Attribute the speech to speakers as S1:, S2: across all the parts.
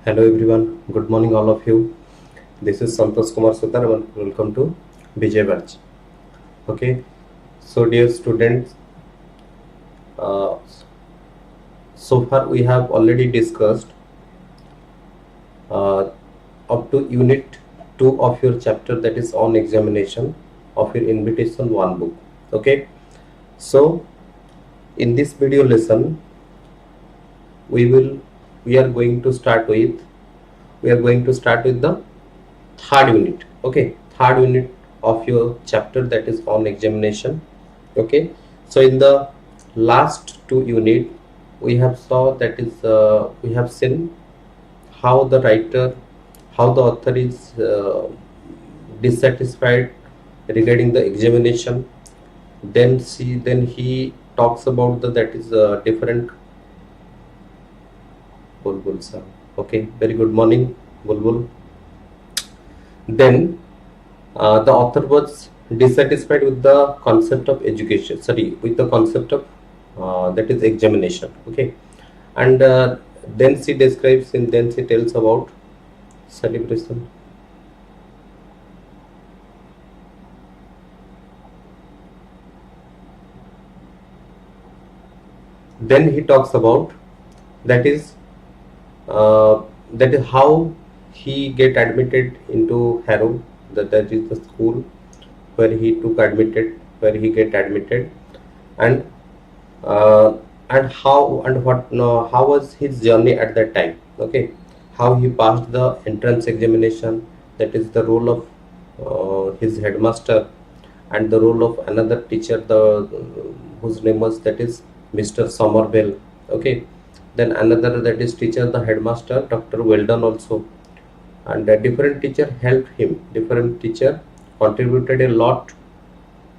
S1: Hello everyone, good morning all of you. This is Santosh Kumar Sutar and welcome to VIJAY batch. Okay, so dear students, uh, so far we have already discussed uh, up to unit 2 of your chapter, that is on examination of your invitation 1 book. Okay, so in this video lesson we are going to start with the third unit. Okay, third unit of your chapter, that is on examination. Okay, so in the last two unit we have seen how the author is dissatisfied regarding the examination. Then he talks about the different Bulbul sir. Okay, very good morning, Bulbul. Then the author was dissatisfied with the concept of education, with the concept of that is examination. Okay, and then she tells about celebration. Then he talks about that is how he get admitted into Harrow. That is the school where he get admitted, and how was his journey at that time. Okay, how he passed the entrance examination, that is the role of his headmaster and the role of another teacher, whose name was that is Mr. Somerville. Okay, then another, that is teacher, the headmaster Dr. Weldon also, and a different teacher helped him. Different teacher contributed a lot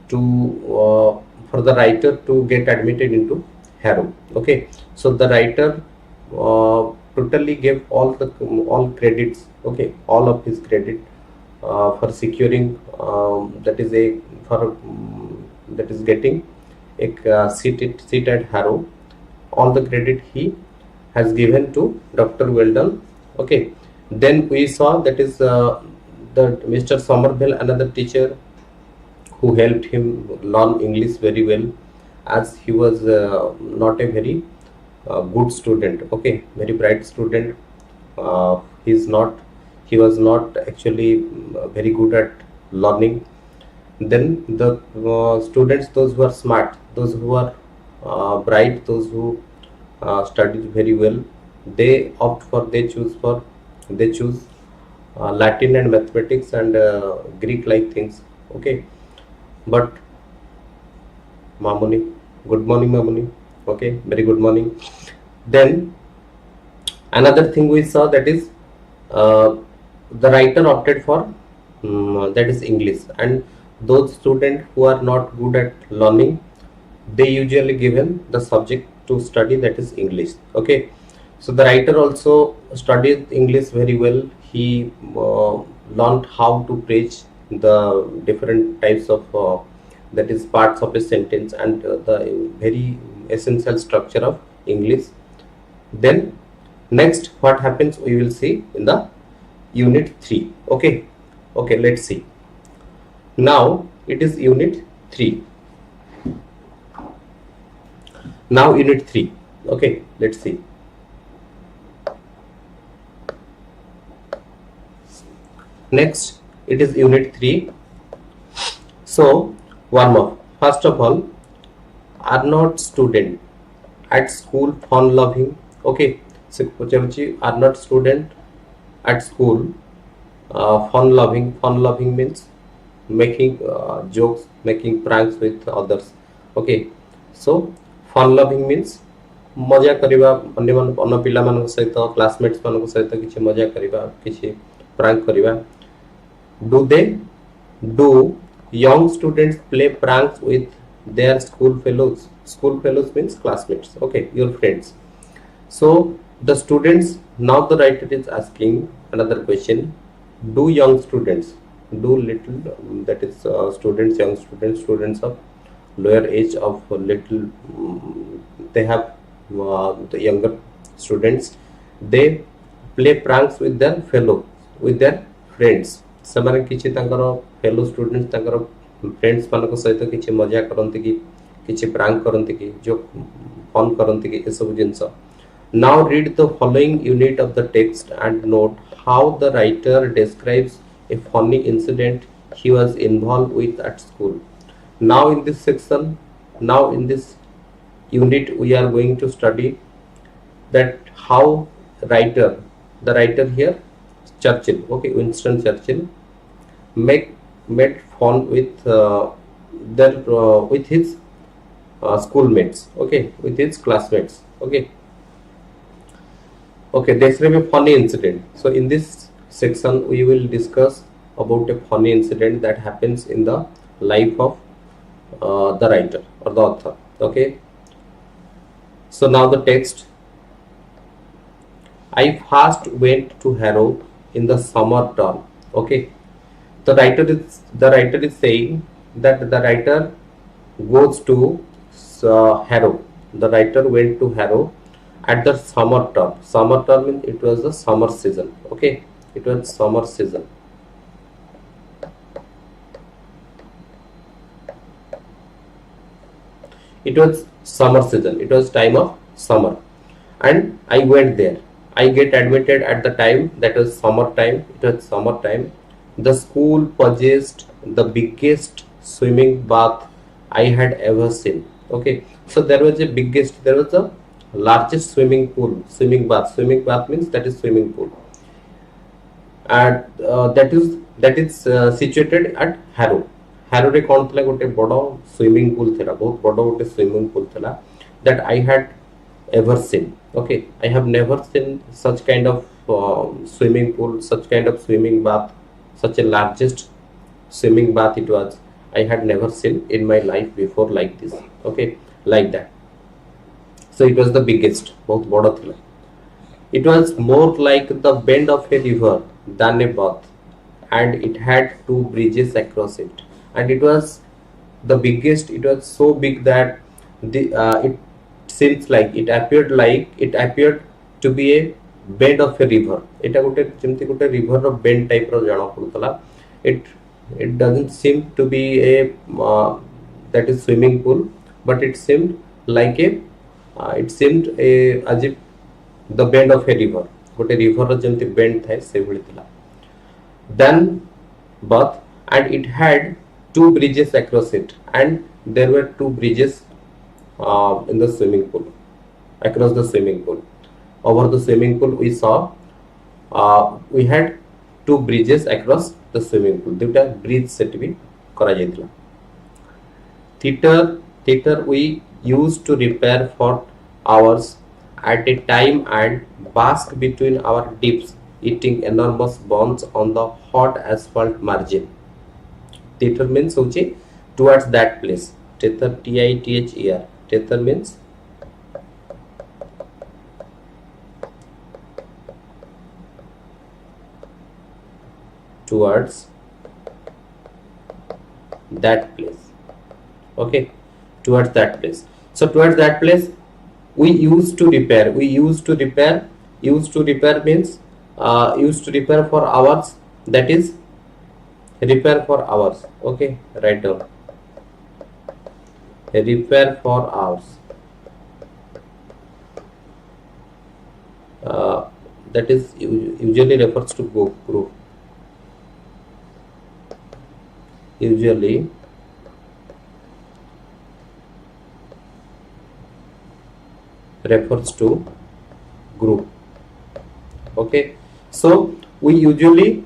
S1: to for the writer to get admitted into Harrow. Okay, so the writer totally gave all credits. Okay, all of his credit for securing that is getting a seat at Harrow. All the credit he has given to Dr. Weldon. Okay, then we saw that is the Mr. Somerville, another teacher who helped him learn English very well, as he was not a very good student. Okay, very bright student. He was not actually very good at learning. Then the students, those who are smart, those who are bright, those who studied very well, they choose Latin and mathematics and Greek like things. Okay, but Mamuni, good morning Mamuni. Okay, very good morning. Then another thing we saw, that is the writer opted for that is English, and those students who are not good at learning, they usually given the subject to study, that is English. Okay, so the writer also studied English very well. He learned how to preach the different types of that is parts of a sentence, and the very essential structure of English. Then next what happens we will see in the unit 3. Okay, let's see. Now it is unit 3. Now unit 3. Okay, let's see. Next it is unit 3. So warm up. First of all, are not student at school fun loving? Okay, so are not student at school fun loving? Fun loving means making jokes, making pranks with others. Okay, so fun loving means मजा करिबा, अन्य पिला मान सहित, classmates मान सहित किछि मजा करिबा, किछि प्रैंक करिबा. Do young students play pranks with their school fellows? School fellows means classmates. Okay, your friends. So the students, now the writer is asking another question. Do young students, that is young students of lower age of little, they have the younger students, they play pranks with their friends. ସେମାନେ କିଛି ତାଙ୍କର fellow students ତାଙ୍କର friends ମାନଙ୍କ ସହିତ କିଛି ମଜା କରନ୍ତି କି କିଛି prank କରନ୍ତି କି जो fun କରନ୍ତି କି ଏସବୁ ଜିନିଷ. Now read the following unit of the text and note how the writer describes a funny incident he was involved with at school. Now in this section, now in this unit, we are going to study that how the writer here, Churchill, okay, Winston Churchill, made fun with his schoolmates, okay, with his classmates, okay. Okay, this will be funny incident. So in this section we will discuss about a funny incident that happens in the life of the writer or the author, okay. So now the text. I first went to Harrow in the summer term, okay. The writer is saying that the writer goes to Harrow. The writer went to Harrow at the summer term. Summer term means it was the summer season, okay. It was summer season. It was summer season. It was time of summer, and I went there. I get admitted at the time that was summer time. It was summer time. The school possessed the biggest swimming bath I had ever seen. Okay, so there was the largest swimming pool, swimming bath. Swimming bath means that is swimming pool, and that is situated at Harrow. Harrow रे कौन थला गोटे बड़ो swimming pool थला, बहुत बड़ो गोटे swimming pool थला that I had ever seen. Okay, I have never seen such kind of swimming pool, such kind of swimming bath, such a largest swimming bath it was. I had never seen in my life before like this. Okay, like that. So it was the biggest, बहुत बड़ा थला. It was more like the bend of a river than a bath, and it had 2 bridges across it. And it was the biggest. It was so big that it seems like it appeared to be a bend of a river. It गोटे जेमती गोटे river रो bend type रो जाना पड़ुतला. It doesn't seem to be a that is swimming pool, but it seemed like as if the bend of a river. गोटे river रो जेमती bend थाए से भली थिला. Then but and it had 2 bridges across it, and there were 2 bridges in the swimming pool, across the swimming pool. Over the swimming pool we saw we had 2 bridges across the swimming pool. दुटा bridge set भी करा जायतिला. Theater we used to repair for hours at a time and bask between our dips, eating enormous buns on the hot asphalt margin. Theater means hochi towards that place. Tether, T-I-T-H-E-R. Tether means towards that place. Okay, towards that place. So towards that place we used to repair. Used to repair means used to repair for hours. That is repair for hours. Okay, write down. Repair for hours. That is usually refers to group. Usually refers to group. Okay, so we usually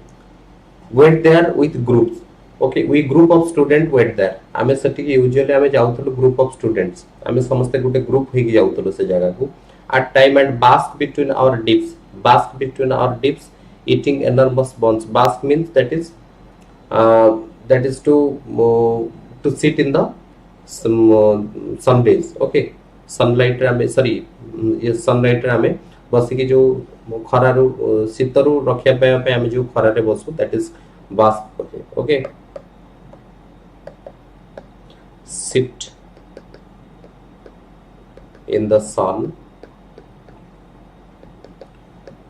S1: went there with groups. Okay, we group of student went there. आमे सटी usually आमे जाउतलो group of students. आमे समस्ते गुटे group होई जाउतलो से जगह को. At time and bask between our dips. Bask between our dips, eating enormous buns. Bask means that is to sit in the some days. Okay, sunlight रे आमे yes sunlight रे आमे बसी की जो खरारू शीतरू रखिया पे आमे जो खरा रे Basu, that is bask. Okay, sit in the sun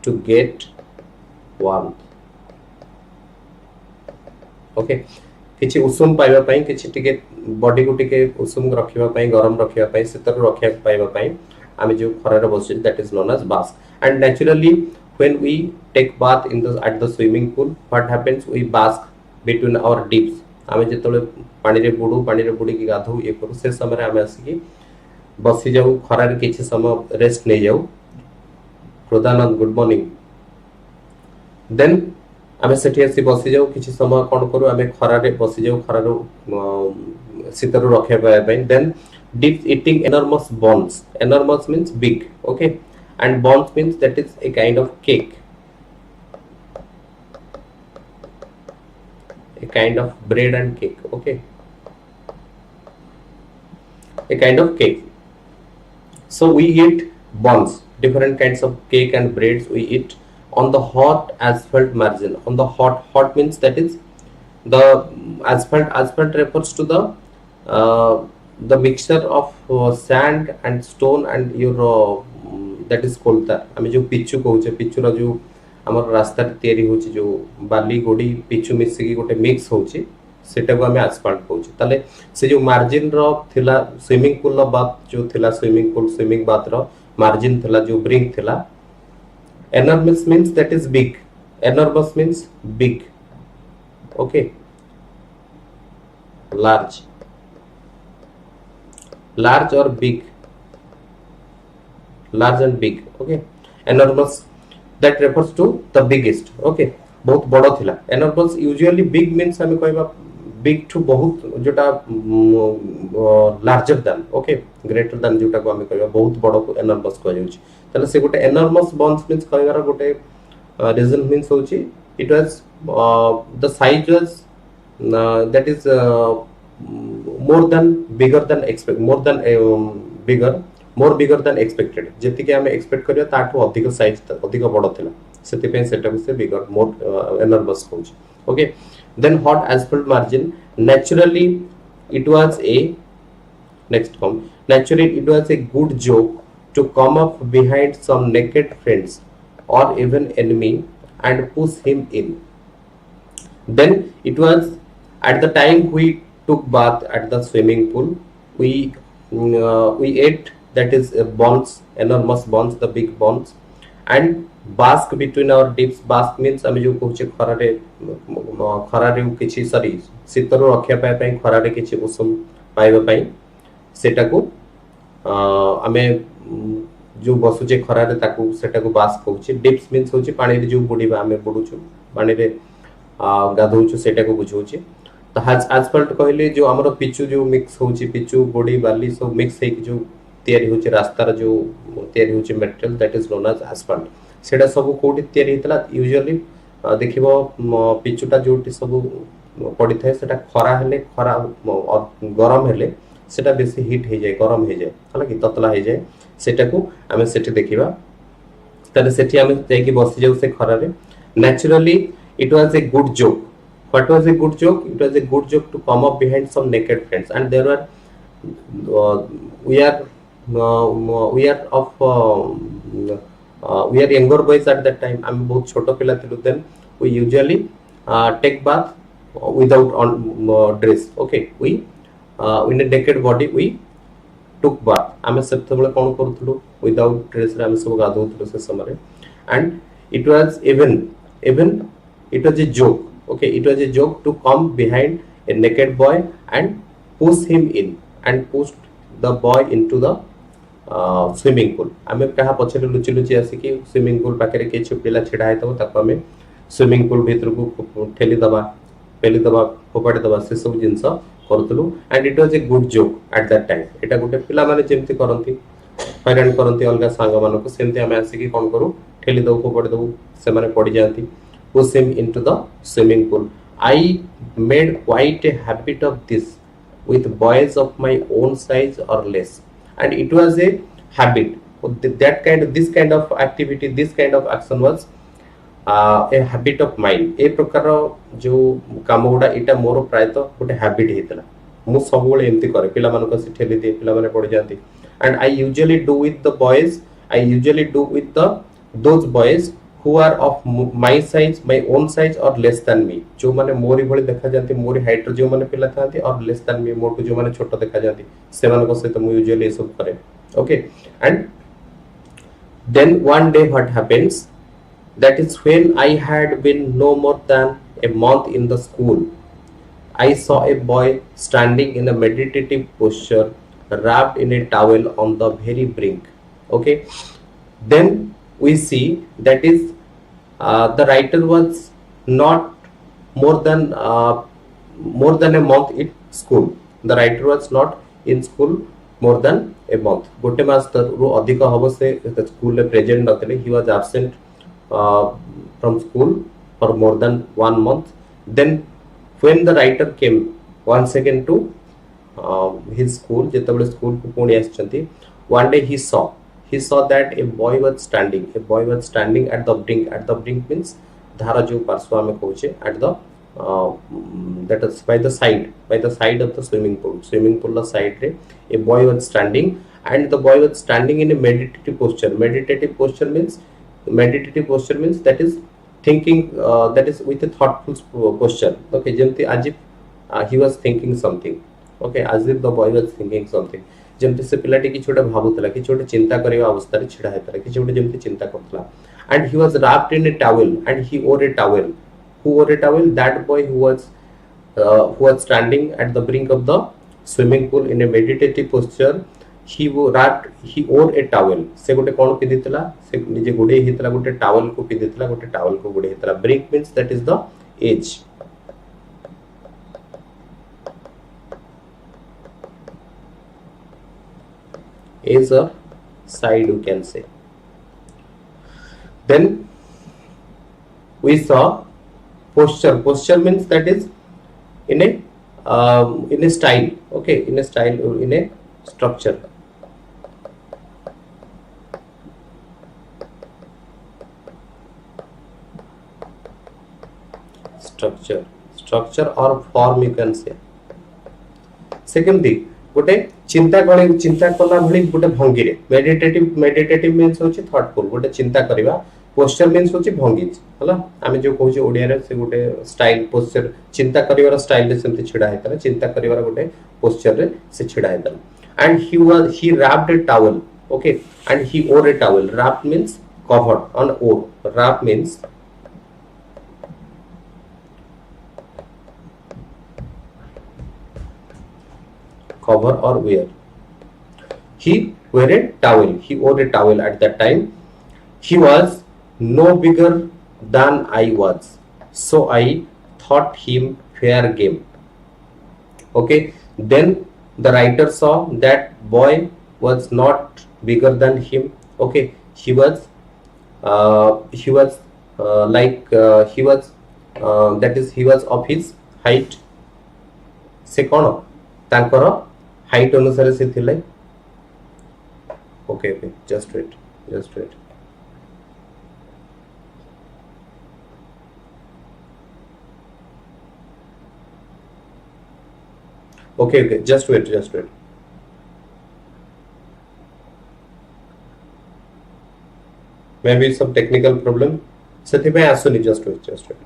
S1: to get warmth. Okay किछि उषुम पाइबा पई किछि टिके बॉडी को टिके उषुम रखिबा पई गरम रखिबा पई शीतल रखिया पाइबा पई आमे जो खरारे बसि that is known as bask and naturally when we take bath in the at the swimming pool what happens we bask between our dips आमे जेतले पानी रे बुडी की गाधो ये करू से समय रे आमे आसी की बसि जाऊ खरारे किछि समय रेस्ट नै जाऊ प्रदानंद गुड मॉर्निंग देन आमे सेठी आसी बसि जाऊ किछि समय कोन करू आमे खरारे बसि जाऊ खरारो शीतल रखे पाए then deep eating enormous buns. Enormous means big, okay, and buns means that is a kind of cake, a kind of bread and cake, okay, a kind of cake. So we eat buns, different kinds of cake and breads we eat on the hot asphalt margin. On the hot means that is the asphalt refers to the mixture of sand and stone and your that is called that आमे जो पिचु कहूचे पिचुरा जो हमर रास्ता तयारी होची जो बाली गोडी पिचु मिसी की गोटे मिक्स होची सेटा को आमे एस्फाल्ट कहूचे ताले से जो मार्जिन रो थिला स्विमिंग पूल रो बात जो थिला स्विमिंग बात रो मार्जिन थिला जो ब्रिंक थिला enormous means that is big, enormous means big, okay, large or big, large and big, okay, enormous that refers to the biggest, okay, बहुत बड़ा थिला enormous usually big means हमें कहबा big to बहुत जोटा larger than, okay, greater than जोटा को हमें कहबा बहुत बड़ा को enormous कह जाउची तले से गोटे enormous buns means कहबार गोटे reason means होची it was the size was that is more than bigger than expect more than more bigger than expected जेति के हमें एक्सपेक्ट करियो ताठो अधिक साइज अधिक बड़ थिला सेति पे सेटा से bigger more enormous होची okay then hot asphalt margin naturally it was a next come naturally it was a good joke to come up behind some naked friends or even enemy and push him in then it was at the time we took bath at the swimming pool we ate that is buns enormous buns the big buns and bask between our dips bask means आमे जो कहूचे खरारे किछि sorry शीतल रखिया पाए पई खरारे किछि उषुम पाइबा पई सेटा को आमे जो बसुचे खरारे ताकू सेटा को बास्क कहूचे डिप्स मींस होचे पानी रे जो बुडीबा आमे बुडुछु पानी रे गाधौछु सेटा को बुझौचे तो एस्फाल्ट कहले जो हमरो पिचु जो मिक्स होची पिचु बॉडी बाली सब मिक्स है जो तयारी होची रास्ता रे जो तयारी होची material that is known as asphalt सेटा सब कोठी तयारी हितला यूजुअली देखिबो पिचुटा जोटी सब पड़ी थाए सेटा खरा हेले खरा गरम हेले सेटा बेसी हीट हे जाय गरम हे जाय हला कि ततला हे जाय सेटा को हमें सेठी देखिबा तले सेठी हमें जाय कि बसि जाउ से खरा रे naturally it was a good joke what was a good joke it was a good joke to come up behind some naked friends and there were we are younger boys at that time I'm बहुत छोटो पिला थिलु then we usually take bath without on dress okay we in a naked body we took bath आमे सेतबेले कोन करथुलु without dress रे आमे सब गाधौथुलु से समय and it was even it was a joke okay it was a joke to come behind a naked boy and push him in and push the boy into the swimming pool आमे कहा पछले लुचि लुचि आसी कि swimming pool पाकरे के छिपिला छिडा हेतबो ताको आमे swimming pool भीतर को ठेली दबा पेली दबा फोपाडी दबा से सब जिंस करथुलु and it was a good joke at that time एटा गोटे पिला माने जेमति करंती हैरान करंती अलगा सांग मानको सेमति आमे आसी कि कोन करू ठेली दबो फोपाडी दबो से माने पड़ी जांती push him into the swimming pool I made quite a habit of this with boys of my own size or less and it was a habit this kind of activity this kind of action was a habit of mine ए प्रकार जो काम गुडा एटा मोर प्राय तो गोटे habit हेतला मु सब बेले एमती करे पिला मानको से ठेली दे पिला माने पड़ जांती and I usually do with the boys I usually do with those boys who are of my size, my own size or less than me, जो माने मोरी भली देखा जाती मोरी हाइट रो जो माने पिला थांती और less than me मोर को जो माने छोटो देखा जाती से माने को सहित मु यूजुअली सब करे. Okay, and then one day what happens, that is when I had been no more than a month in the school, I saw a boy standing in a meditative posture, wrapped in a towel on the very brink. Okay, then we see that is the writer was not more than a month in school. The writer was not in school more than a month. गोटे मास रू अधिक hub से school रे present नथिले. He was absent from school for more than 1 month. Then when the writer came once again to his school, जेतबेले school को पुणी आछंती, one day he saw that a boy was standing at the brink. At the brink means धारा जो पार्श्व में कहूचे, at the that is by the side of the swimming pool la side re a boy was standing, and the boy was standing in a meditative posture. Meditative posture means that is thinking, that is with a thoughtful posture. Okay, jemti as if he was thinking something. Okay, as if the boy was thinking something. जमती से पिलाटी की छोटे भाबुतला कि छोटे चिंता करिवा अवस्था रे छिडा हेतला कि छोटे जमती चिंता Kartala. And he was wrapped in a towel, and he wore a towel. Who wore a towel? That boy who was standing at the brink of the swimming pool in a meditative posture. He wore a towel. से गोटे कोन पिदितला, से निजे गुडे हितला गोटे towel को पिदितला, गोटे towel को गुडे हितला. Brink means that is the edge. Is a side, you can say. Then we saw posture means that is in a style. Okay, in a style or in a structure. Structure or form, you can say. Second thing, गोटे चिंता कला भली गोटे भंगी रे. Meditative means होची thoughtful. गोटे चिंता करिवा. पोस्चर मीन्स होची भंगी हला. आमे जो कहूचे ओडिया रे से गोटे स्टाइल पोस्चर, चिंता करिवार स्टाइल रे सेमति छिडा हेतला. चिंता करिवार गोटे पोस्चर रे से छिडा हेतला. And he wrapped a towel. Okay, and he wore a towel. Wrapped means covered on wore. Wrap means cover or wear. He wore a towel at that time. He was no bigger than I was, so I thought him fair game. Okay, then the writer saw that boy was not bigger than him. Okay, he was of his height. से कौन तांकर height अनुसार से थिले. Okay, just wait. Okay, just wait. Maybe some technical problem से पे आसुनी. Just wait.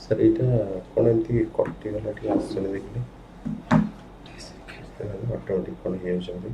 S1: Sir एटा कोन एंती कटि गला ठी आसने देखले ऑटोमेटिक कोन हे जल्दी.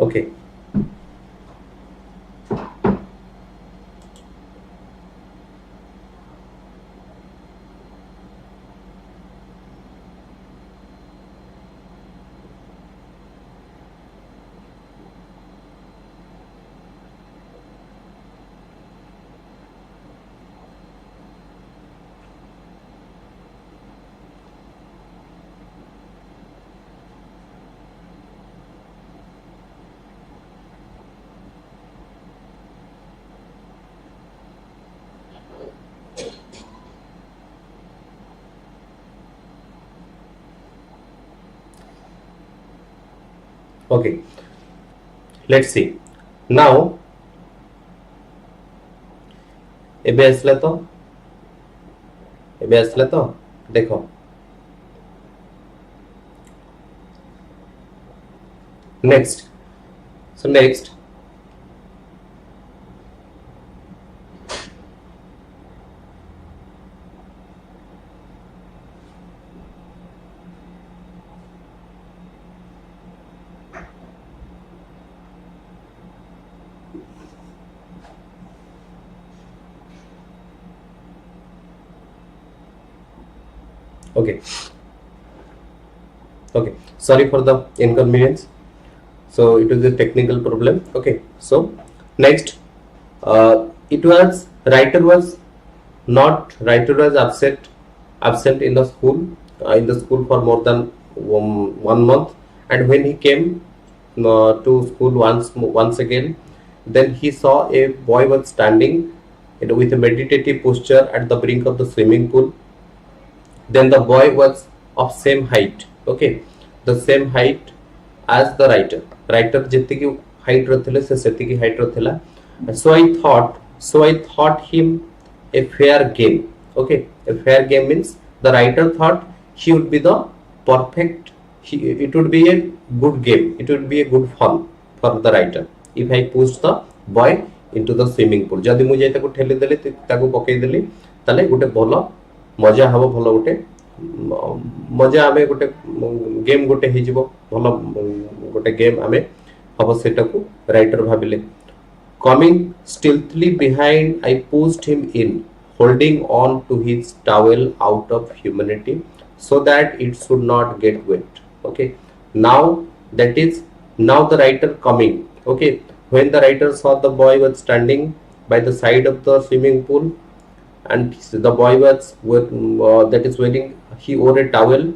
S1: Okay. Okay, let's see now ଏବେ ଆସିଲା ତ ଦେଖ next, so next okay, okay, sorry for the inconvenience, so it was a technical problem. Okay, so next, it was writer was absent in the school for more than 1 month, and when he came to school once again, then he saw a boy was standing, with a meditative posture at the brink of the swimming pool. Then the boy was of same height, okay, the same height as the writer ଯେତିକି height ର ଥିଲେ ସେ ସେତିକି height ର ଥିଲା. So I thought him a fair game. Okay, a fair game means the writer thought he would be the perfect, it would be a good game, it would be a good fun for the writer if I pushed the boy into the swimming pool. जदि मु जाई ताको ठेली देली ताको पकई देली ताले गुटे भलो मजा हबो, भलो गुटे मजा आमे गुटे गेम गुटे हे जिवो, भलो गुटे गेम आमे हबो सेटाको writer भाबिले. Coming stealthily behind, I pushed him in, holding on to his towel out of humanity so that it should not get wet. Okay, now the writer coming. Okay, when the writer saw the boy was standing by the side of the swimming pool, and the boy was wearing, he wore a towel.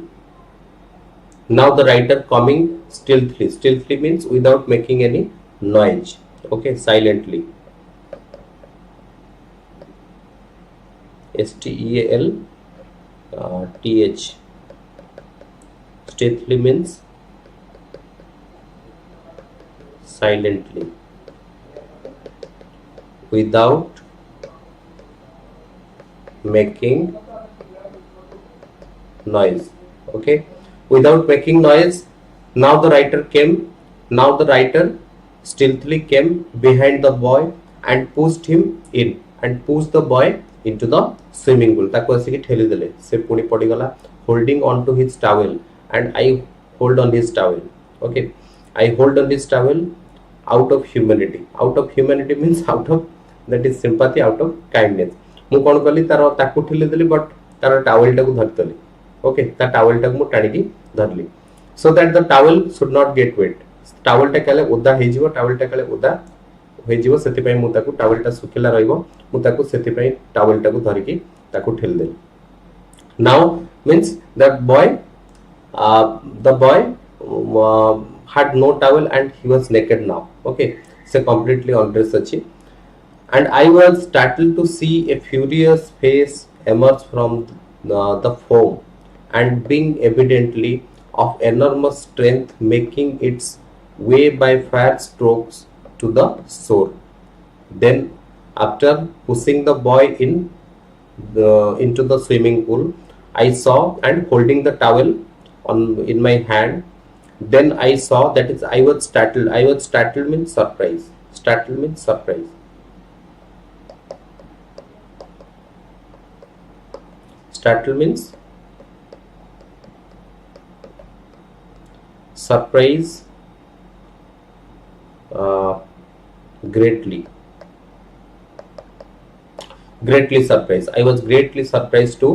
S1: Now the writer coming stealthily means without making any noise. Okay, silently, STEALTH, stealthily means silently, without making noise. Okay, without making noise. Now the writer stealthily came behind the boy and pushed him in, and pushed the boy into the swimming pool. ताको ऐसे की ठेली देले, से पुनी पड़ी गला, holding on to his towel, and I hold on his towel. Okay, I hold on his towel out of humanity. Out of humanity means out of, that is sympathy, out of kindness. मु कोन कली तारो ताको ठेली देली, but taro towel टाको धरतली. Okay, ता towel टाको मु टाणी की धरली, so that the towel should not get wet. Towel टा काले ओदा हे जिवो, टावल टा काले ओदा हे जिवो, सेति पई मु ताको टावल टा सुखिला रहइबो, मु ताको सेति पई टावल टाको धरि की ताको ठेल देली. Now means that the boy had no towel and he was naked now. Okay, so completely undressed achi, and I was startled to see a furious face emerge from the foam, and being evidently of enormous strength, making its way by fast strokes to the shore. Then, after pushing the boy into the swimming pool, I saw, and holding the towel in my hand, then I saw, that is, I was startled. Startled means surprise. Startled means surprise. Startled means surprise greatly surprised. I was greatly surprised to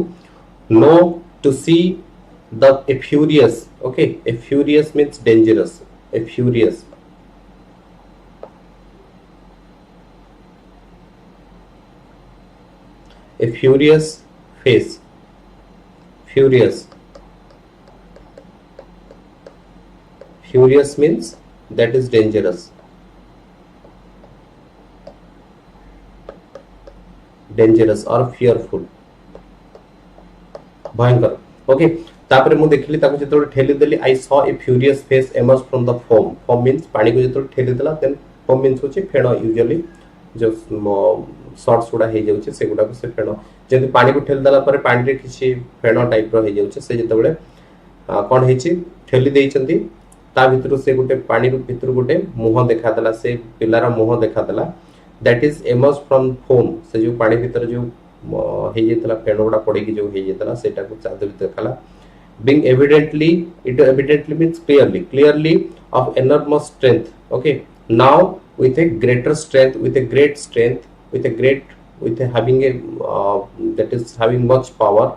S1: know, to see the a furious. Okay, a furious means dangerous. A furious, a furious face. Furious, furious means that is dangerous. Dangerous or fearful, भयंकर. Okay, तापरे मु देखली ताको जेतोले ठेली देली, I saw a furious face emerge from the foam. Foam means पानी को जेतोले ठेली देला, देन फोम मींस होची फेण. यूजुअली जो शॉर्ट्स गुडा हे जाउची से गुडा को से फेण, जेते पानी को ठेली देला पर पानी रे किछि फेण टाइप रो हे जाउची. से जेतोले कोन हेची ठेली देइचंती, ता भितरु से गुटे पानी रो भितरु गुटे मुह देखा देला, से पिलारा मुह देखा देला. That is emerge from foam. से जो पानी भीतर जो हे जेतला फेण गुडा पड़ी की जो हे जेतला सेटा को चादर भीतर देखला. Being evidently, it evidently means clearly, clearly of enormous strength. Okay, now with a greater strength, with a great strength, with a great, with a having a that is having much power,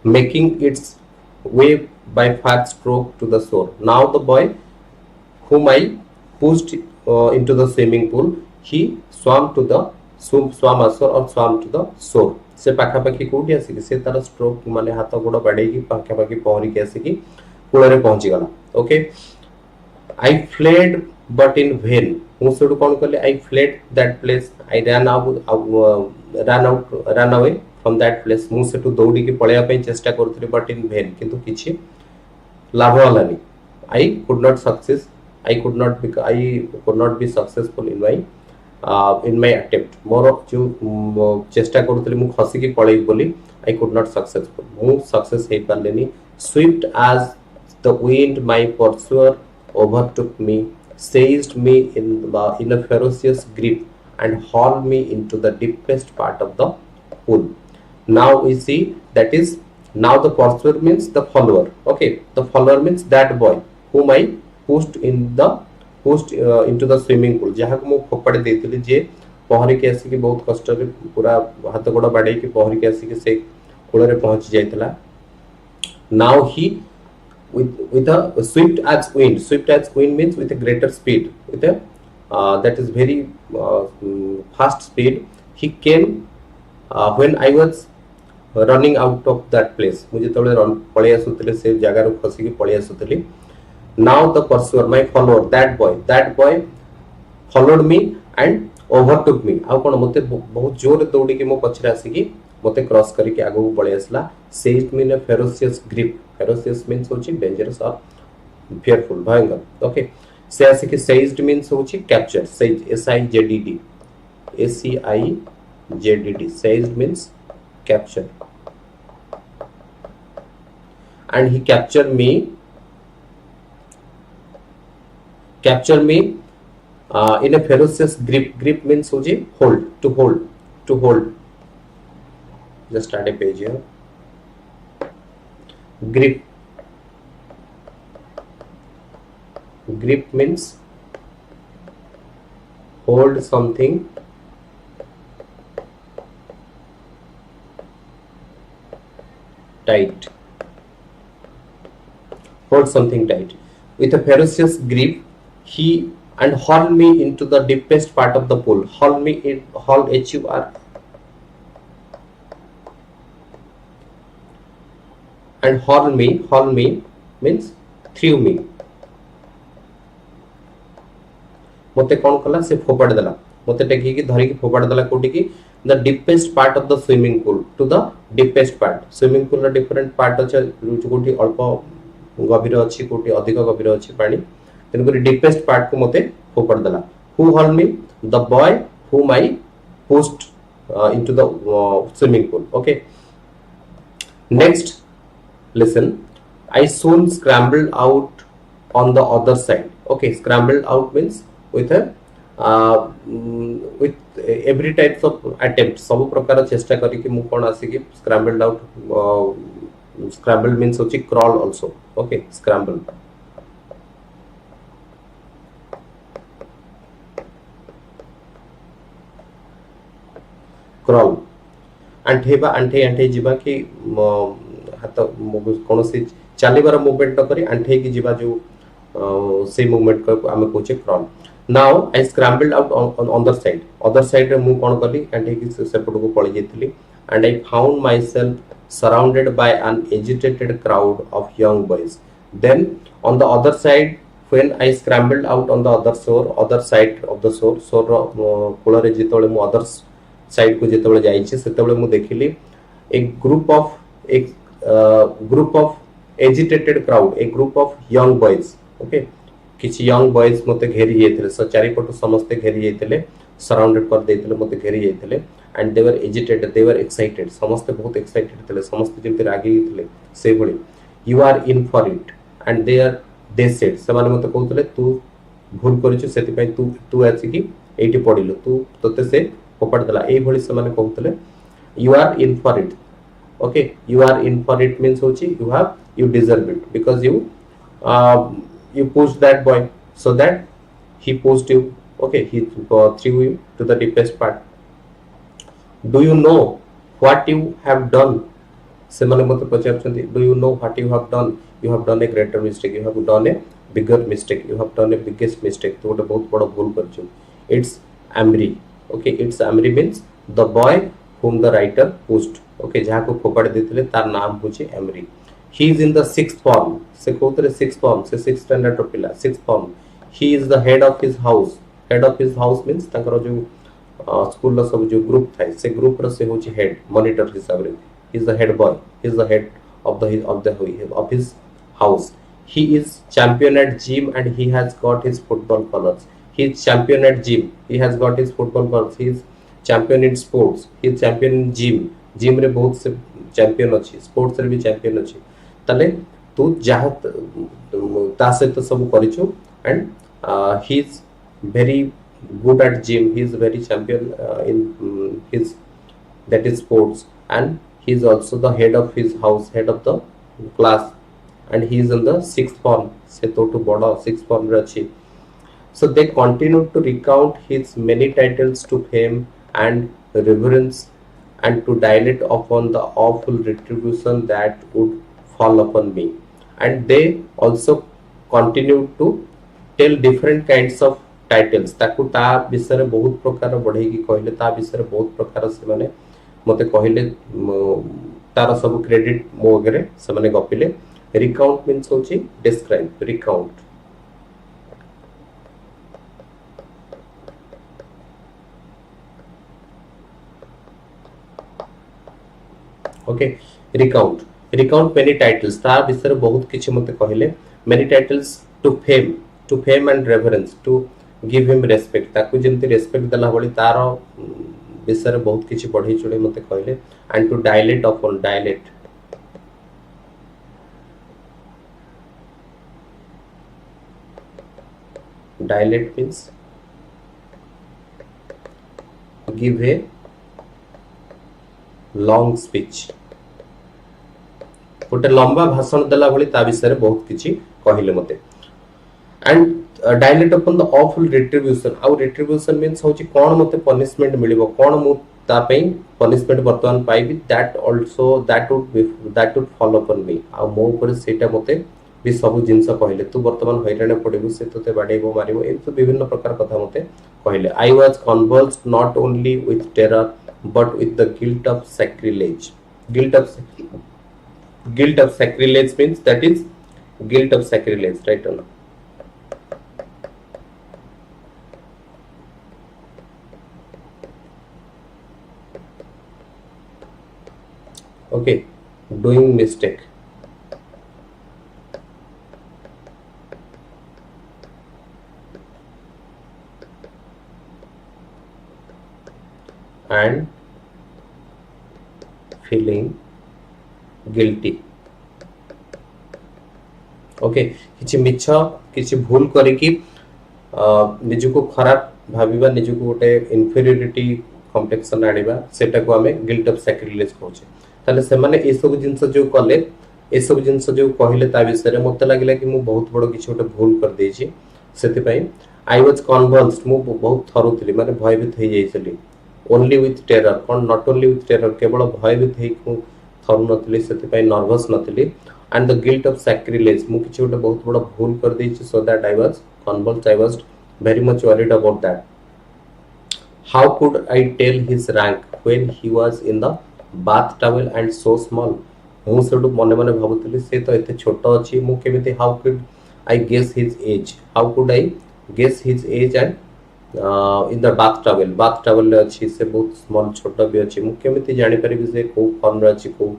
S1: making its way by fast stroke to the shore. Now the boy whom I pushed into the swimming pool, he swam to the swam ashore or swam to the shore. से पाखापाखि कोठी आसिकी से तार stroke माने हाथ गोड़ बाड़ेकी पाखापाखि पहरी के आसिकी cool रे पहुंची गला. Okay, I fled but in vain. मु सेडु कोन करले, I fled that place. I ran away from that place. मु सेटु दौड़ी की पळेया पई चेष्टा करथि, बट इन वेन, किंतु किछि लाभ वालानी. I could not success, I could not be successful in my attempt. मोर जो चेष्टा करूतली मु खसी की पळै बोली, I could not successful. मु सक्सेस हे पालेनी. Swift as the wind my pursuer overtook me, seized me in a ferocious grip and hauled me into the deepest part of the pool. Now we see that is, now the pursuer means the follower. Okay, the follower means that boy whom I pushed into the swimming pool. जहाँ को मु फोपाड़ी देथिली, जे पहरी के आसी के बहुत कष्ट रे पूरा हाथ गोड़ बाड़े के पहरी के आसी के से कूल रे पहुंच जायतला. Now he with a swift as wind. Swift as wind means with a greater speed, with a that is very fast speed. He came when I was running out of that place. मुझे तोले पळे आसुतले से जगह रो खसी के पळे आसुतली. Now the pursuer, my follower, that boy followed me and overtook me. आ कोन मते बहुत जोर दौड़ी के मो पछरे आसी की मते क्रॉस करी के आगो पळे आसला. Seized me in a ferocious grip. Ferocious means होची dangerous or fearful, भयंकर. Okay, से आसी की seized means होची capture. SIZED, seized means capture. And he captured me in a ferocious grip. Grip means hoji hold, to hold. Just start a page here. Grip means hold something tight. Hold something tight. With a ferocious grip, he and hauled me into the deepest part of the pool. Haul HUR. And haul me means threw me. मते कौन कला से फोपाड़ देला, मते टेकी की धरी की फोपाड़ देला कोटी की the deepest part of the swimming pool. To the deepest part. Swimming pool रा different part अछि, कोटी अल्प गभीर अछि, कोटी अधिक गभीर अछि पानी. तेनकरी डीपेस्ट पार्ट को मते फोपाड़ देला. Who hauled me? The boy whom I pushed into the swimming pool. Okay, next listen. I soon scrambled out on the other side. Okay, scrambled out means with a with every types of attempt, सब प्रकार चेष्टा करी कि मु कोन आसी कि scrambled out. Scramble means होची crawl also. Okay, scramble. Crawl आंठेबा आंठे आंठे जीवा कि हाथ कौन सी चलीबार मूवमेंट न करी आंठे की जीवा जो से मूवमेंट को आमे कहचे crawl now I scrambled out on the side other side रे मु कोन कली आंठे की सेपट को पळी Jaitley and I found myself surrounded by an agitated crowd of young boys. Then on the other side, when I scrambled out on the other side of the shore kula jitole mu other side को जेतबे जाइछे सेतबे मु देखिली a group of agitated crowd, a group of young boys. Okay, किछि young boys मते घेरी जेतले सो चारिपटो समस्ते घेरी जेतले surrounded कर देतले मते घेरी जेतले and they were agitated, they were excited, समस्ते बहुत excited थे समस्ते जेमते रागी थे से भली you are in for it and they said ସେମାନେ मते कहउतले तू भूल करिछु सेति पय तू आछि कि एठी पडिलो तू तते से पकड़ दला एई भली ସେମାନେ कहउतले you are in for it. Okay, you are in for it means होछि you deserve it because you pushed that boy so that he pushed you. Okay, he threw you to the deepest part. Do you know what you have done? ସେମାନେ ମତେ ପଚାରୁଛନ୍ତି do you know what you have done? You have done a greater mistake, you have done a bigger mistake, you have done a biggest mistake. तो ଗୋଟେ ବହୁତ ବଡ଼ ଭୁଲ କରିଛୁ. It's Amri. Okay, it's Amri means the boy whom the writer pushed. Okay, ଯାହାକୁ ଫୋପାଡ଼ି ଦେଇଥିଲେ ତାର ନାମ ହେଉଛି Amri. He is in the 6th form. ସେ କହୁଥିଲେ 6th form, ସେ 6th standard ର ପିଲା 6th form. He is the head of his house. Head of his house means ତାଙ୍କର ଯୋଉ स्कूल रो सब जो ग्रुप थाए से ग्रुप रो से होची हेड मॉनिटर हिसाब रे he is the head boy he is the head of his house he is champion at gym and he has got his football colors. He is champion at gym, he has got his football colors. He is champion in sports, he is champion in gym रे बहुत से champion अछि sports रे भी champion अछि तले तू जहा ता से तो सब करिछु and he is very good at gym, he is very champion in his that is sports and he is also the head of his house, head of the class and he is in the 6th form se to boda 6th form re achi. So they continued to recount his many titles to fame and reverence and to dilate upon the awful retribution that would fall upon me, and they also continued to tell different kinds of titles ताकू ता विषय बहुत प्रकार बढ़े की कहले ता विषय बहुत प्रकार से माने मते कहले तार सब क्रेडिट मो अगरे से माने गपिले रिकाउंट मींस होची describe recount. Okay recount many titles ता विषय बहुत किछि मते कहले many titles to fame and reference to give him respect ताकू जेमते रेस्पेक्ट दला बळी तारो विषय बहुत किछि बढ़ी चुडे मते कहले and to dilate upon dilate means give a long speech गोटे लंबा भाषण दला बळी ता विषय बहुत किछि कहले मते and dilate upon the awful retribution आउ रिट्रीब्यूशन मींस होची कोन मते पनिशमेंट मिलिबो कोन मु ता पई पनिशमेंट वर्तमान पाइबी दैट वुड फॉलो अपन मी आ मो ऊपर सेटा मते भी सब जिंस कहले तू वर्तमान हैराने पडिबो से तते बाडेबो मारिबो ए तो विभिन्न प्रकार कथा मते कहले. I was convulsed not only with terror but with the guilt of sacrilege. Guilt of sacrilege means that is guilt of sacrilege, right or not? Okay, doing mistake. And feeling guilty. Okay, किछि मिछ किछि भूल करी कि निजको खराब भाबिबा निजको गोटे inferiority complexion आनिबा सेटा को हमें गिल्ट ऑफ सैक्रिलेज कहउछे. ताले से माने ए सब जिंस जो कले ए सब जिंस जो कहले ता विषय रे मते लागिला कि मु बहुत बड़ किछि गोटे भूल कर देछि सेति पई आई वाज कन्वल्स्ड मु बहुत थरुतली माने भयभीत हो जाइछली ओनली विथ टेरर कौन नॉट ओनली विथ टेरर केवल भयभीत हो थरु नथली से नर्वस नथली and the guilt of sacrilege मु किछि गोटे बहुत बड़ा भूल कर देछि so that I was convulsed I was very much worried about that. How could I tell his rank when he was in the bath towel and so small? ମୁଁ ସେଠୁ ମନେ ମନେ ଭାବୁଥିଲି ସେ ତ ଏତେ ଛୋଟ ଅଛି ମୁଁ କେମିତି how could I guess his age? How could I guess his age and in the bath towel ରେ ଅଛି ସେ ବହୁତ small ଛୋଟ ବି ଅଛି ମୁଁ କେମିତି ଜାଣି ପାରିବି ସେ କୋଉ ଫର୍ମ ରେ ଅଛି କୋଉ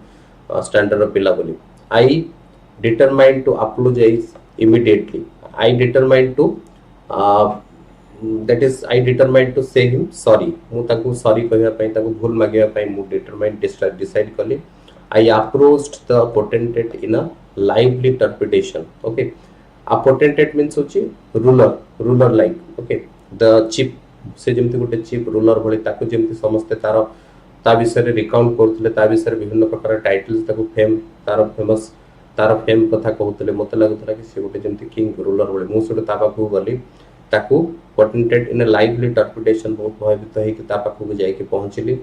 S1: ଷ୍ଟାଣ୍ଡାର୍ଡ ର ପିଲା ବୋଲି. I determined to apologize immediately. I determined to that is I determined to say him sorry mu taku sorry कहया पई ताको भूल मागिया पई mu determined decide कली. I approached the potentate in a lively trepidation. Okay, a potentate means होची ruler like. Okay, the chief से जेमति गोटे chief ruler भली ताको जेमति समस्ते तार ता विषय रे रिकाउंट करथले ता विषय रे विभिन्न प्रकार टाइटल्स ताको फेम तार फेम कथा कहउतले मते लागुतला कि से गोटे जेमति किंग रूलर भली मु सेटा ता पाखु गली ताकू पोटेंटेड इन अ लाइवली टर्पिडेशन बहुत भयभीत है कि ता पाखु जाई के पहुंचली.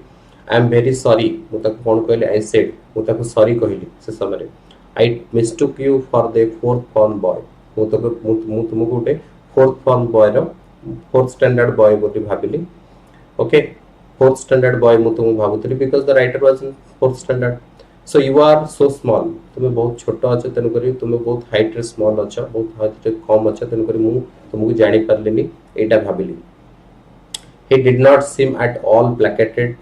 S1: आई एम वेरी सॉरी मु ताकू कोन कहले आई सेड मु ताकू सॉरी कहली से समय I mistook you for the fourth form boy मु तुमको गोटे फोर्थ फॉर्म बॉय रो फोर्थ स्टैंडर्ड बॉय बोली भाबिली. ओके, फोर्थ स्टैंडर्ड बॉय मु तुम भाबुतली because the writer was in fourth standard. So you are so small तुम्हें बहुत छोट अच्छे तेणुक तुम्हें बहुत हाइट रे स्मॉल अच्छ बहुत हाइट रे कम अच्छ तेणुक मु तुमको जानी पारलिनी एटा भाबिली. He did not seem at all placated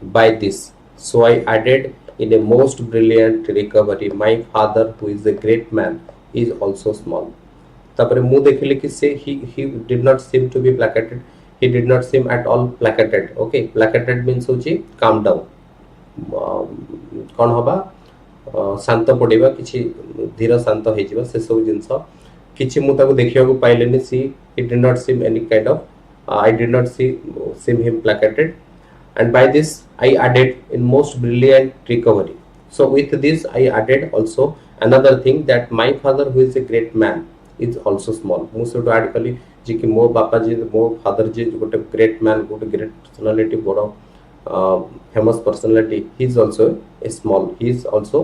S1: by this so I added in a most brilliant recovery my father who is a great man is also small. तापर मु देखिले कि से he did not seem to be placated he did not seem at all placated. Okay, placated means होची calm down कौन हबा शांत पड़िबा किछि धीर शांत हे जिबा से सब जिंस किछि मु ताको देखिया को पाइलेनी सी he did not seem any kind of I did not seem him placated and by this I added in most brilliant recovery. So with this I added also another thing that my father who is a great man is also small. मु सेटो add कली जे कि मो बापा जी मो father जी गोटे great man गोटे great personality बड़ famous personality he is also a small he is also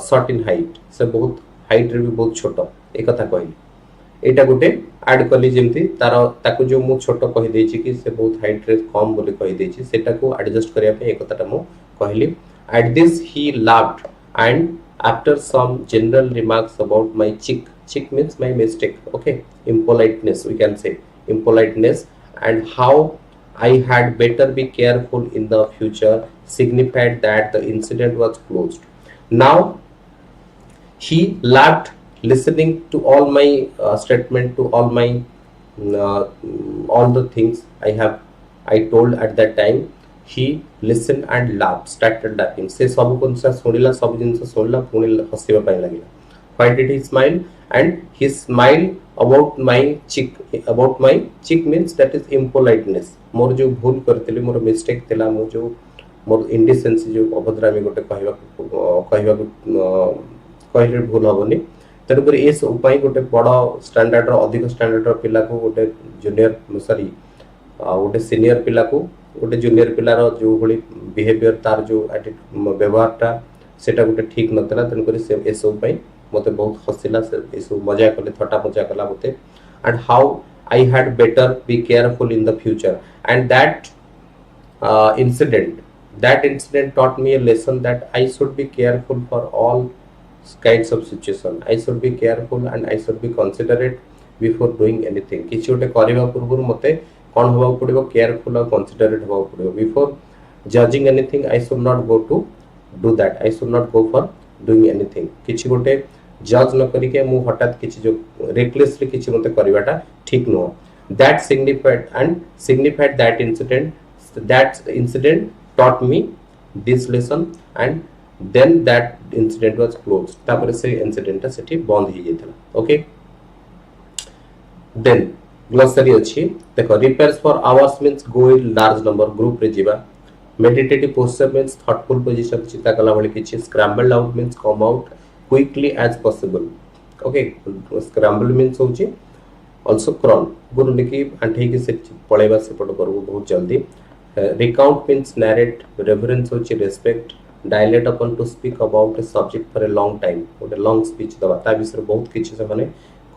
S1: short in height से बहुत हाइट रे भी बहुत छोट एक कथा कहली एटा गोटे ऐड कली जेमती तार ताको जो मु छोट कहि देछि कि से बहुत हाइट रे कम बोली कहि देछि सेटा को एडजस्ट करिया पे एक कथाटा मु कहली. At this he laughed and after some general remarks about my chick means my mistake. Okay, impoliteness we can say impoliteness and how I had better be careful in the future signified that the incident was closed. Now he laughed listening to all my statement to all my all the things I told at that time. He listened and laughed started laughing से सब कोनसा सुनिला सब जिंस सुनिला पुनी हसिबा पय लागिला. Why did he smile? And he smiled about my cheek means that is impoliteness. मोर जो भूल करथिली मोर मिस्टेक थिला मो जो मोर इंडिसेंसी जो अभद्रामी गोटे कहवा कहले भूल हबनी तेणु कर एस उपाय गोटे बड़ स्टैंडर्ड रो अधिक स्टैंडर्ड रो पिला को गोटे जूनियर सॉरी गोटे सीनियर पिला को गोटे जूनियर पिला रो जो भली बिहेवियर तार जो व्यवहारटा सेटा गोटे ठीक नतला तेणु कर से एस उपाय मते बहुत हसिला से एसो मजा कले थटा मजा कला मते and how I had better be careful in the future and that incident taught me a lesson that I should be careful for all kinds of situation. I should be careful and I should be considerate before doing anything. किछि ओटे करिवा पूर्व मते कोन होबा पड़िबो careful और considerate होबा पड़िबो. Before judging anything I should not go to do that. I should not go for doing anything. किछि गोटे जज न करी के मु हठात किछि जो रेकलेसली किछि मते करिवाटा ठीक न. That signified that incident taught me this lesson and then that incident was closed. तापर से incident ता सेठी बंद ही जेतला. Okay, then glossary अछि देखो repairs for hours means go in large number group रे जीवा. Meditative posture means thoughtful position चिंता कला भली किछि. Scrambled out means come out quickly as possible. Okay, scramble means होछि also crawl गुरु लिखि आंठे के से पळेबा सेपट करबो बहुत जल्दी. recount means narrate, reverence होची respect, dilate upon to speak about a subject for a long time, ଗୋଟେ long speech दबा ता विषय बहुत किछि से माने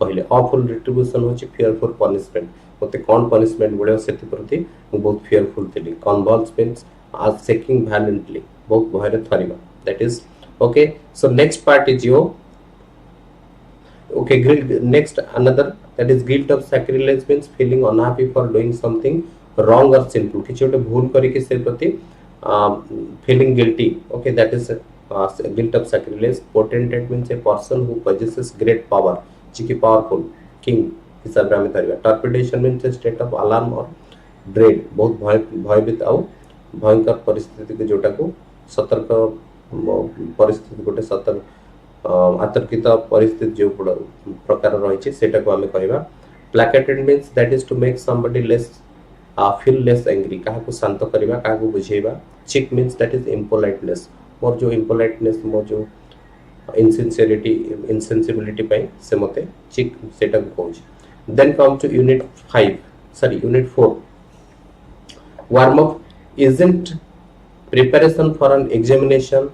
S1: कहले awful retribution होची fearful punishment, मते कोन punishment गुडे सेति प्रति बहुत fearful थिली. Convulse means as shaking violently, बहुत भयरे थरिबा, that is okay. So next part is your okay guilt. Next another, that is guilt of sacrilege means feeling unhappy for doing something wrong or sinful, किछि ओटे भूल करी के से प्रति feeling guilty, okay, that is guilt of sacrilege. Potentate means a person who possesses great power, chikki powerful king हिसाब रे हम धरिबा. Trepidation means a state of alarm or dread, बहुत भयभीत आउ भयंकर परिस्थिति के जोटा को सतर्क परिस्थिति गोटे सतर्क आतर्कित परिस्थिति जो प्रकार रही सेटा को हमें कहबा. Placated means that is to make somebody less feel less angry, कहा को शांत करबा, कहा को बुझेबा. Cheek means that is impoliteness, मोर जो impoliteness, मोर जो insensibility पाई से मते cheek सेटा को कहूची. Then come to unit 4. Warm up isn't preparation for an examination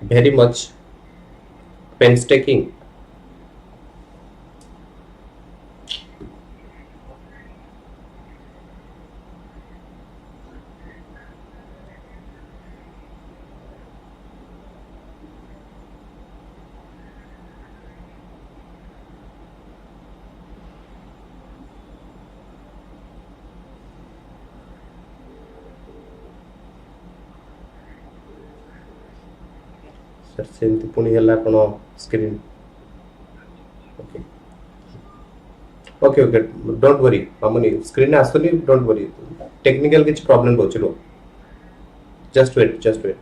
S1: very much painstaking. सेमती पुणी हला कोनो screen okay okay okay don't worry मामनी स्क्रीन आसुनी डोंट वरी टेक्निकल किछ प्रॉब्लम होचलो जस्ट वेट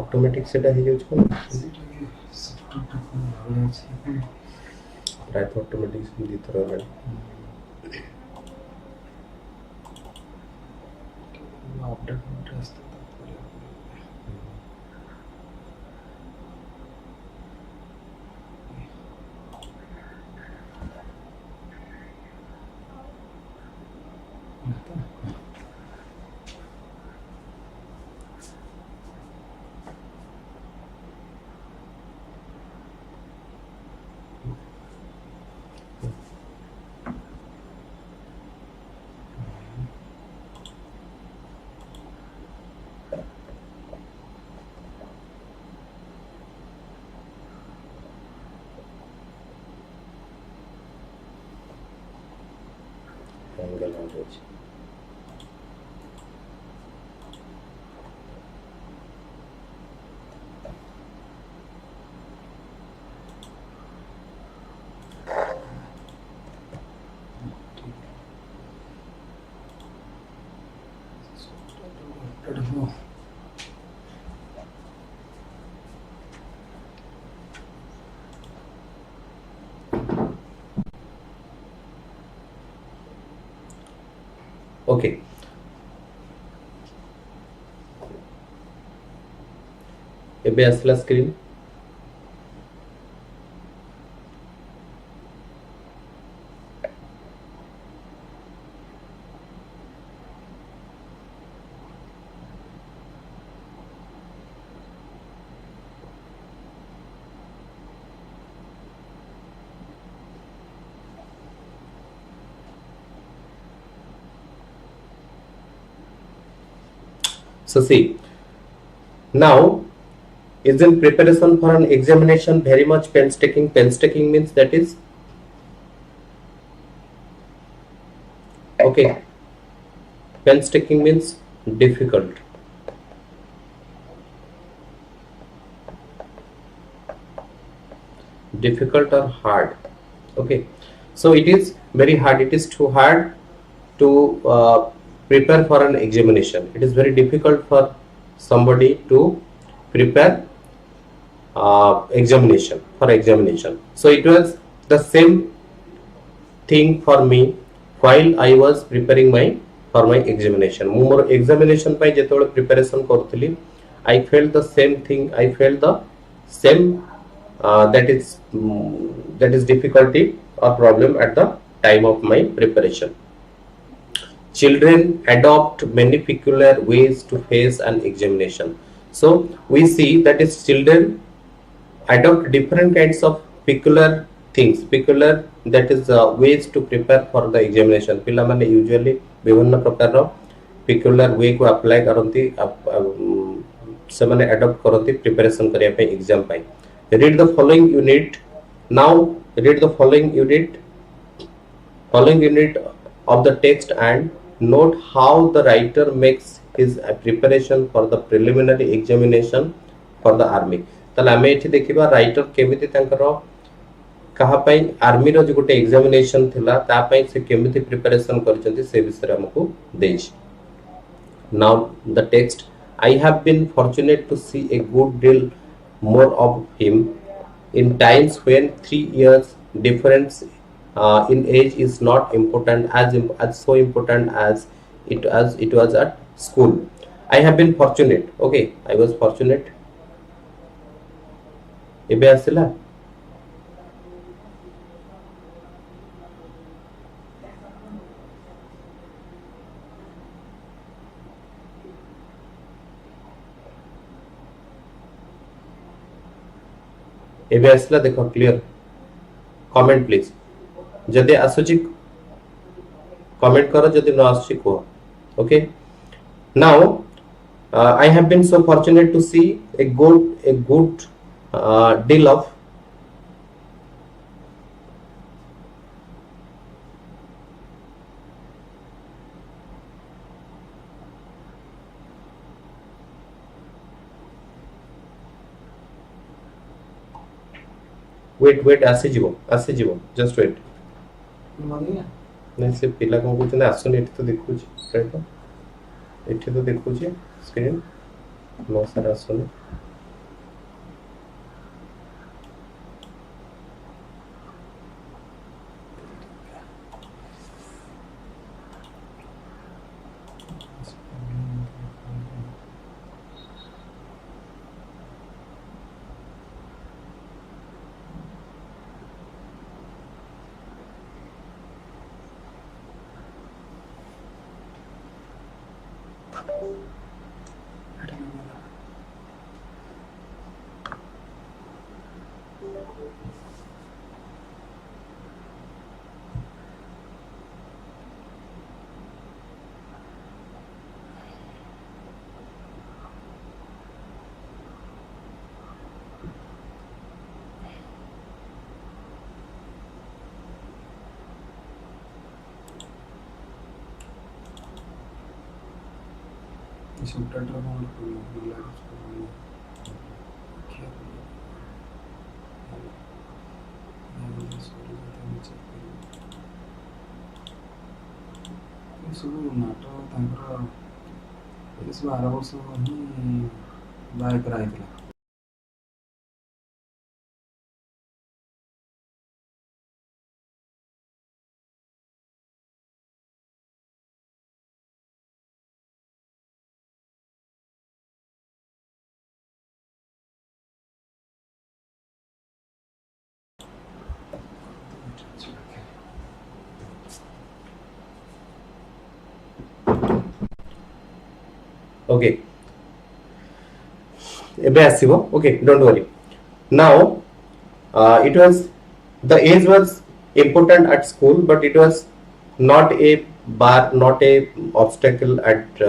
S1: ऑटोमेटिक सेटा हे जाउछ कोन प्राय तो ऑटोमेटिक दी तरह है अपडेट रास्ता एंगल आ जाए. ओके एबे आसला screen So see, now isn't preparation for an examination very much painstaking? Painstaking means that is okay. Painstaking means difficult. Difficult or hard. Okay, so it is very hard. It is too hard to prepare for an examination. It is very difficult for somebody to prepare examination. So it was the same thing for me while I was preparing for my examination. More examination by जेतोले preparation करथली I felt the same thing. I felt the same that is difficulty or problem at the time of my preparation. Children adopt many peculiar ways to face an examination. So we see that is children adopt different kinds of peculiar things, peculiar that is ways to prepare for the examination. पिला माने usually विभिन्न प्रकार रो peculiar way को apply करंती से माने adopt करंती preparation करिया पे exam pi. Read the following unit. Now read the following unit of the text and note how the writer makes his preparation for the preliminary examination for the army. ताले आमे एठी देखिबा writer केमिति तांकर कहा पई आर्मी रो जो गोटे एग्जामिनेशन थिला ता पई से केमिति प्रिपरेशन करचंती से विषय हमकु देइछ. Now the text. I have been fortunate to see a good deal more of him in times when 3 years difference in age is not important as so important as it was at school. I have been fortunate. Okay, I was fortunate. ଏବେ ଆସିଲା ଏବେ ଆସିଲା ଦେଖ କ୍ଲିयर comment please जदि आसुची comment करो जदि न आसुची को okay now I have been so fortunate to see a good deal of wait आसीजिवो जस्ट वेट नहीं से पिला को कहते आसुनी एठी तो देखुची राइट एठी तो देखुची स्क्रीन नो सारा आसुनी
S2: ସବୁ ନାଟ ତାଙ୍କର ଏ ସବୁ 12 ବର୍ଷ ହିଁ ବାହାର କରାଯାଇଥିଲା
S1: okay ebe asibo okay don't worry now it was the age was important at school but it was not a bar not a obstacle at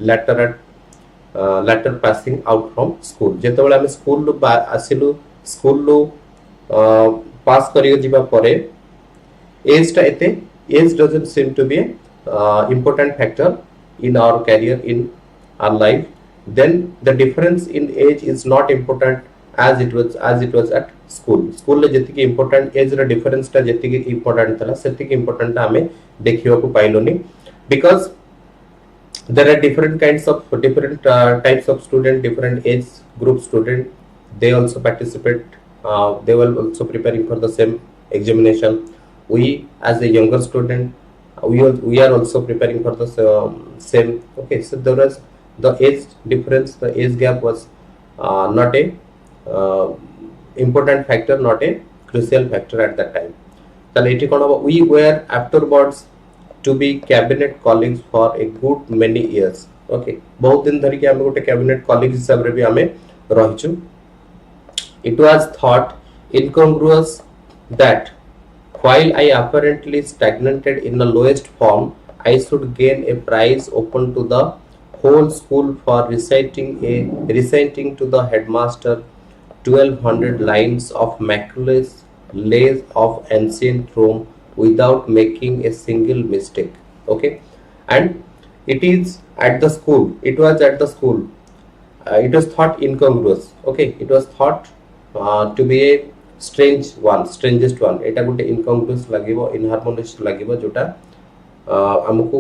S1: later passing out from school जेतबेला हम स्कूल लो आसिलु school लो पास करियो जिबा परे age ta ete age doesn't seem to be a important factor in our career in our life then the difference in age is not important as it was at school le jeti ki important age ra difference ta jeti ki important thala seti ki important ta hame dekhiwa ku pailoni because there are different types of student different age group student they also participate they will also preparing for the same examination we as a younger student we are also preparing for the same okay so there was the age difference, the age gap was not a uh, important factor, not a crucial factor at that time. তাহলে এটি কোন we were afterwards to be cabinet colleagues for a good many years. Okay, बहुत दिन धरिकी आमे गोटे cabinet colleagues हिसाब रे भी आमे रहिछु. It was thought incongruous that while I apparently stagnated in the lowest form, I should gain a prize open to the whole school for reciting to the headmaster 1200 lines of Macaulay's Lays of Ancient Rome without making a single mistake. Okay, and it is at the school. It was at the school. It was thought incongruous. Okay, it was thought to be a strange one, strangest one. Eta gote incongruous lagibo, inharmonious lagibo, jota amku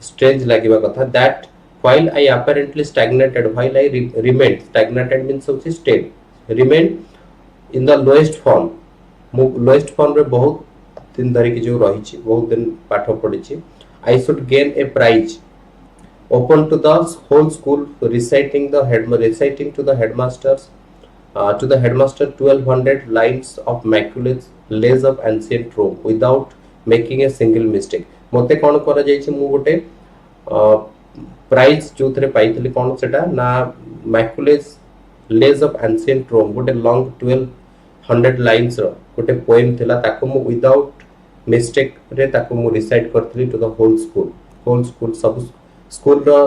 S1: strange lagiba katha. That while I apparently stagnated, while I remained, stagnated means also stayed, remained in the lowest form. ମୁଁ lowest form रे बहुत दिन धरिकी जो रही बहुत दिन पाठ पढ़ी. I should gain a prize open to the whole school reciting to the headmasters 1200 lines of Macaulay's Lays of Ancient Rome without making a single mistake. मते कोन करा जाय छी मु गोटे प्राइज जो थरे पाइतली कोन सेटा ना Macaulay's Lays of Ancient Rome गोटे लॉन्ग 1200 लाइन्स रो गोटे पोएम थिला ताको मु विदाउट मिस्टेक रे ताको मु रिसाइट करथली टू द होल स्कूल सब स्कूल रो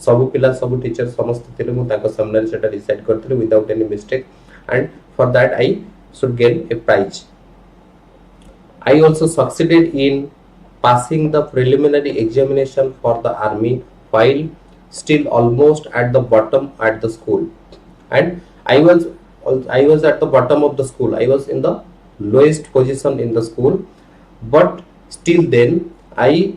S1: सब पिला सब टीचर समस्त थिले मु ताको सामने सेटा रिसाइट करथली without any mistake and for that I should gain a prize. I also succeeded in passing the preliminary examination for the army while still almost at the bottom at the school, and I was at the bottom of the school. I was in the lowest position in the school, but still then I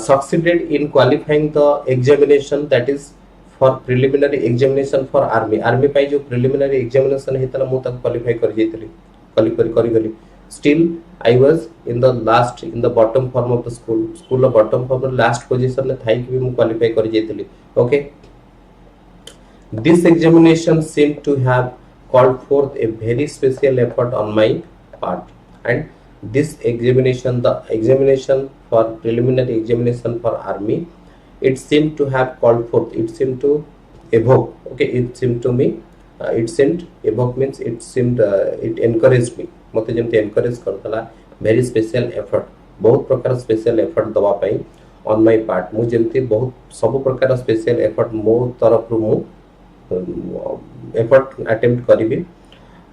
S1: succeeded in qualifying the examination, that is for preliminary examination for army पाई जो preliminary examination हेतला मु तक qualify कर जेतली करी गली. Still I was in the bottom form of the school bottom form last position ने Thai कि भी मु qualify कर Jaitley. Okay, this examination seemed to have called forth a very special effort on my part, and this examination, the examination for preliminary examination for army, it seemed to have called forth, it seemed to evoke, okay, it seemed to me, evoke means it encouraged me, मते जेमते encourage Kartala very special effort, बहुत प्रकार special effort दवा पाई on my part. मु जेमते बहुत सब प्रकार special effort मो तरफ रु मु effort attempt करिबी.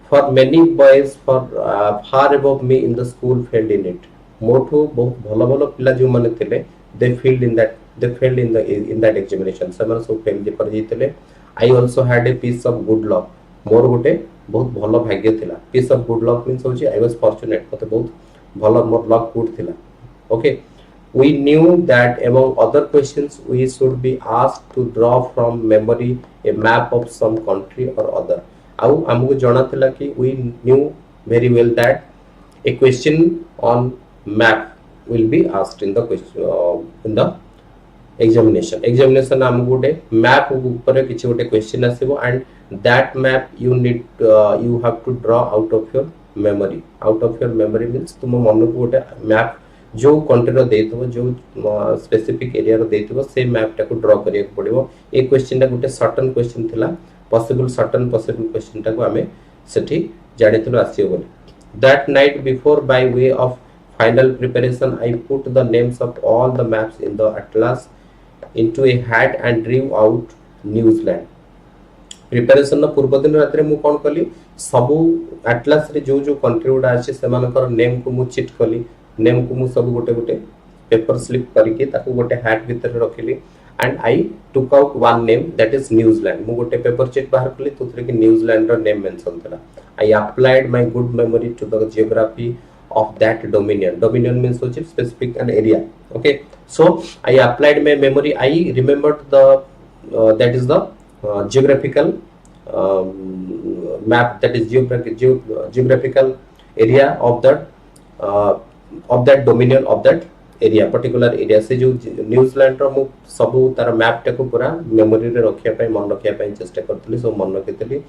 S1: For many boys far above me in the school failed in it. मोठो बहुत भलो भलो पिला जो माने थिले they failed in that examination. ସେମାନେ सब fail कर जेतले. I also had a piece of good luck. मोर गोटे बहुत भलो भाग्य थिला. piece of good luck means होची I was fortunate, मते बहुत भलो मोर luck good थिला. Okay, we knew that among other questions we should be asked to draw from memory a map of some country or other. आउ हमको जाना थिला कि we knew very well that a question on map will be asked in the examination हमको गोटे map ऊपर किछि गोटे question आसीबो, and that map you have to draw out of your memory means तुम मन को गोटे map जो कंट्री रो देथबो जो स्पेसिफिक एरिया रो देथबो से मैप टा को ड्रा करिया पड़िबो. ए क्वेश्चन टा गोटे सर्टेन क्वेश्चन थिला, पॉसिबल क्वेश्चन टा को हमें सेठी जानितलो आसीयो बोली. That night before, by way of final preparation, I put the names of all the maps in the atlas into a hat and drew out New Zealand. Preparation पूर्व दिन रात मु कौन कली सब एटलास रे जो कंट्री गुडा अछि सेमानकर नेम को मु चिट कली. नेम को मु सब गोटे पेपर स्लिप करके ताको गोटे हैट भीतर रखिली, and I took out one name that is New Zealand. मु गोटे पेपर चिट बाहर कली तोथरे कि न्यूजीलैंड रो नेम मेंशन थला. I applied my good memory to the geography of that dominion means which specific an area. Okay, so I applied my memory. I remembered the that is the geographical map, that is geographical area of that dominion of that area particular area से जो New Zealand रो मु सब तार map टा को पूरा memory रे रखिया पई मन रखिया पई चेष्टा करथली सो मन रखितली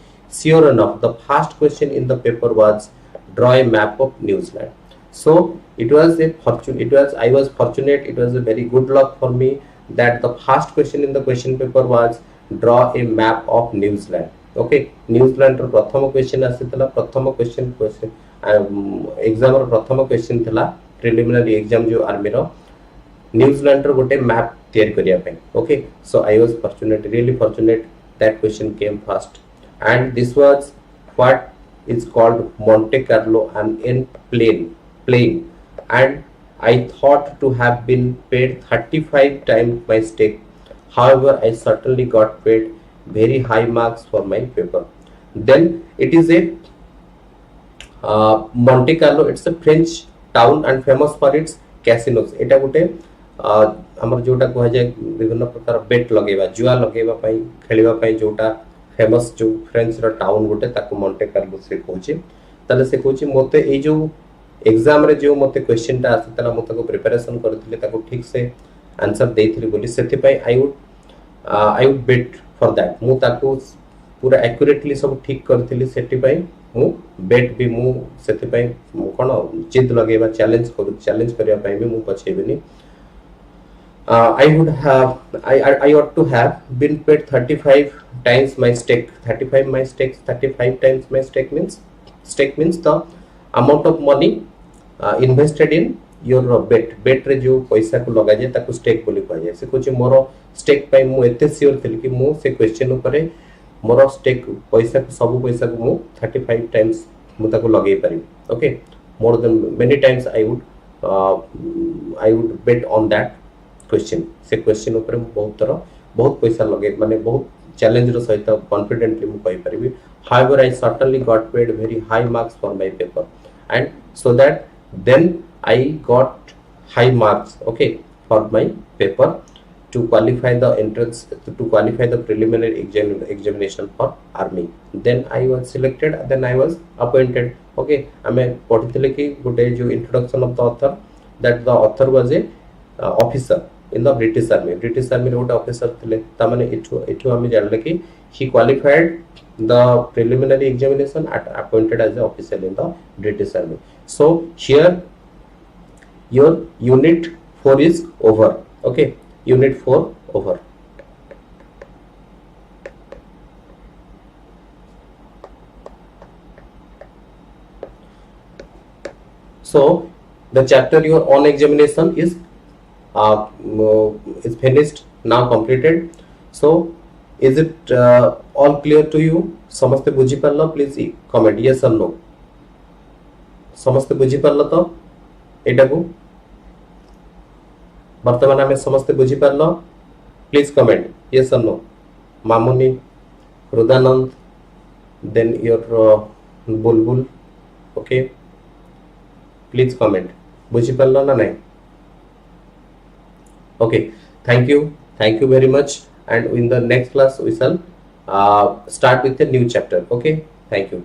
S1: sure enough the first question in the paper was draw a map of New Zealand so it was a fortune it was I was fortunate it was a very good luck for me that the first question in the question paper was draw a map of New Zealand okay New Zealand रो प्रथम question आसीतला प्रथम question exam रो प्रथम question थिला preliminary exam जो army रो New Zealand रो गोटे map तैयार करिया पे okay so I was fortunate really fortunate that question came first and this was what is called Monte Carlo and in plane and I thought to have been paid 35 times my stake. However, I certainly got paid very high marks for my paper. Then it is a Monte Carlo. It's a French town and famous for its casinos. एटा गोटे हमर जोटा कह जाय विभिन्न प्रकार बेट लगेबा जुआ लगेबा पई खेलिबा पई जोटा फेमस जो फ्रेंच रो टाउन गोटे ताको मॉन्टे कार्लो से कहूची तले से कहूची मते ए जो एग्जाम रे जो मते क्वेश्चन टा आसी तला मते को प्रिपरेशन करथिले ताको ठीक से आंसर देथिली बोली सेति पई I would bet for that मु ताको पूरा एक्यूरेटली सब ठीक करथिली सेति पई मु बेट भी मु सेति पई कोन जिद लगेबा चैलेंज करिया पई भी मु पछेबेनी I would have I ought to have been paid 35 times my stake 35 times my stake means the amount of money invested in your bet रे जो पैसा को लगा जाय ताको stake बोली कह जाय से कुछ मोर stake पई मु एते श्योर थिल कि मु से क्वेश्चन ऊपर मोर stake पैसा सब पैसा को मु 35 टाइम्स मु ताको लगै पारि okay more than many times I would bet on that question से क्वेश्चन ऊपर बहुत पैसा लगे माने बहुत चैलेंज रो सहित कॉन्फिडेंटली मु कहि परबी however I certainly got paid very high marks for my paper and so that then I got high marks okay for my paper to qualify the entrance to qualify the preliminary examination for army then I was selected then I was appointed okay हमें पढ़ितले कि गोटे जो introduction of the author that the author was a officer in the British Army रोड officer थिले ता माने इठो हम जानले कि he qualified the preliminary examination at appointed as an officer in the British Army. So here your unit 4 is over. Okay, unit 4 over. So the chapter your on examination is finished now completed. So is it all clear to you? समस्ते बुझी पारलो please comment yes or no समस्ते बुझी पारलो तो एटा को वर्तमान में समस्ते बुझी पारलो please comment yes or no मामुनी रुदानंद then your बुलबुल okay प्लीज कमेंट बुझी पारलो ना नहीं okay thank you very much and in the next class we shall start with a new chapter okay thank you